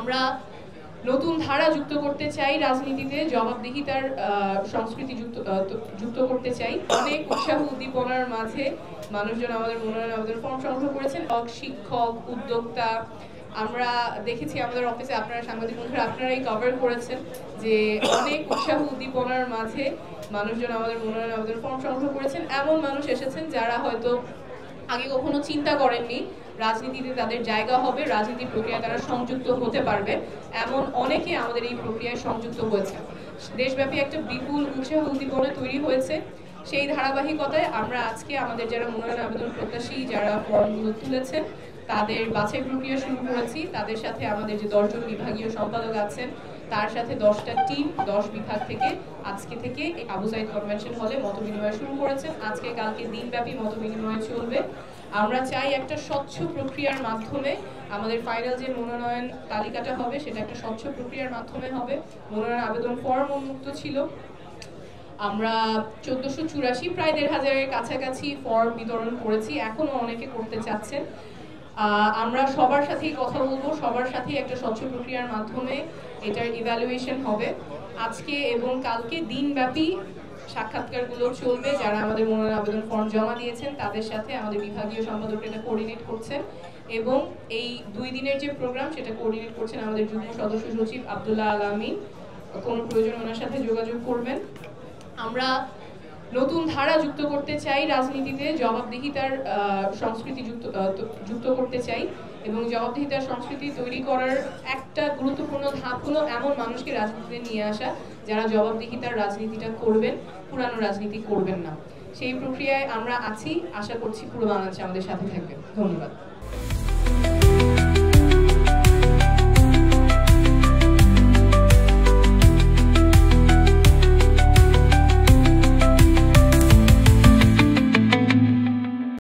আমরা নতুন ধারা যুক্ত করতে চাই রাজনীতিতে, জবাবদিহিতার সংস্কৃতি যুক্ত করতে চাই। অনেক উৎসাহ উদ্দীপনার মাঝে মানুষজন আমাদের মনোনয়ন আবেদন ফর্ম সংগ্রহ করেছেন। শিক্ষক, উদ্যোক্তা, আমরা দেখেছি আমাদের অফিসে, আপনারা সাংবাদিক বন্ধুরা আপনারাই কভার করেছেন যে অনেক উৎসাহ উদ্দীপনার মাঝে মানুষজন আমাদের মনোনয়ন আবেদন ফর্ম সংগ্রহ করেছেন। এমন মানুষ এসেছেন যারা হয়তো আগে কখনো চিন্তা করেননি রাজনীতিতে তাদের জায়গা হবে, রাজনীতির প্রক্রিয়ায় তারা সংযুক্ত হতে পারবে, এমন অনেকে আমাদের এই প্রক্রিয়ায় সংযুক্ত হয়েছে। দেশব্যাপী একটা বিপুল উৎসাহ উদ্দীপনা তৈরি হয়েছে। সেই ধারাবাহিকতায় আমরা আজকে আমাদের যারা মনোনয়ন আবেদন প্রত্যাশী, যারা ফর্মগুলো তুলেছেন, তাদের বাছাই প্রক্রিয়া শুরু করেছি। তাদের সাথে আমাদের যে 10 জন বিভাগীয় সম্পাদক আছেন, তার সাথে 10টা টিম 10 বিভাগ থেকে আজকে থেকে আবু সাইদ কনভেনশন হলে মতবিনিময় শুরু করেছেন। আজকে কালকে দিনব্যাপী মতবিনিময় চলবে। আমরা চাই একটা স্বচ্ছ প্রক্রিয়ার মাধ্যমে আমাদের ফাইনাল যে মনোনয়ন তালিকাটা হবে সেটা একটা স্বচ্ছ প্রক্রিয়ার মাধ্যমে হবে। মনোনয়ন আবেদন ফর্ম উন্মুক্ত ছিল। আমরা 1484 প্রায় 1500-এর কাছাকাছি ফর্ম বিতরণ করেছি, এখনো অনেকে করতে চাচ্ছেন। আমরা সবার সাথেই কথা বলবো, সবার সাথেই একটা স্বচ্ছ প্রক্রিয়ার মাধ্যমে এটার ইভ্যালুয়েশন হবে। আজকে এবং কালকে দিনব্যাপী সাক্ষাৎকারগুলো চলবে। যারা আমাদের মনোনয়ন আবেদন ফর্ম জমা দিয়েছেন তাদের সাথে আমাদের বিভাগীয় সম্পাদক এটা কোঅর্ডিনেট করছেন, এবং এই 2 দিনের যে প্রোগ্রাম সেটা কোঅর্ডিনেট করছেন আমাদের যুগ্ম সদস্য সচিব আব্দুল্লাহ আল আমিন। কোনো প্রয়োজন ওনার সাথে যোগাযোগ করবেন। আমরা নতুন ধারা যুক্ত করতে চাই রাজনীতিতে, জবাবদিহিতার সংস্কৃতি যুক্ত করতে চাই, এবং জবাবদিহিতার সংস্কৃতি তৈরি করার একটা গুরুত্বপূর্ণ ধাপ হলো এমন মানুষকে রাজনীতিতে নিয়ে আসা যারা জবাবদিহিতার রাজনীতিটা করবেন, পুরানো রাজনীতি করবেন না। সেই প্রক্রিয়ায় আমরা আছি, আশা করছি পুরো বাংলাদেশ আমাদের সাথে থাকবে। ধন্যবাদ।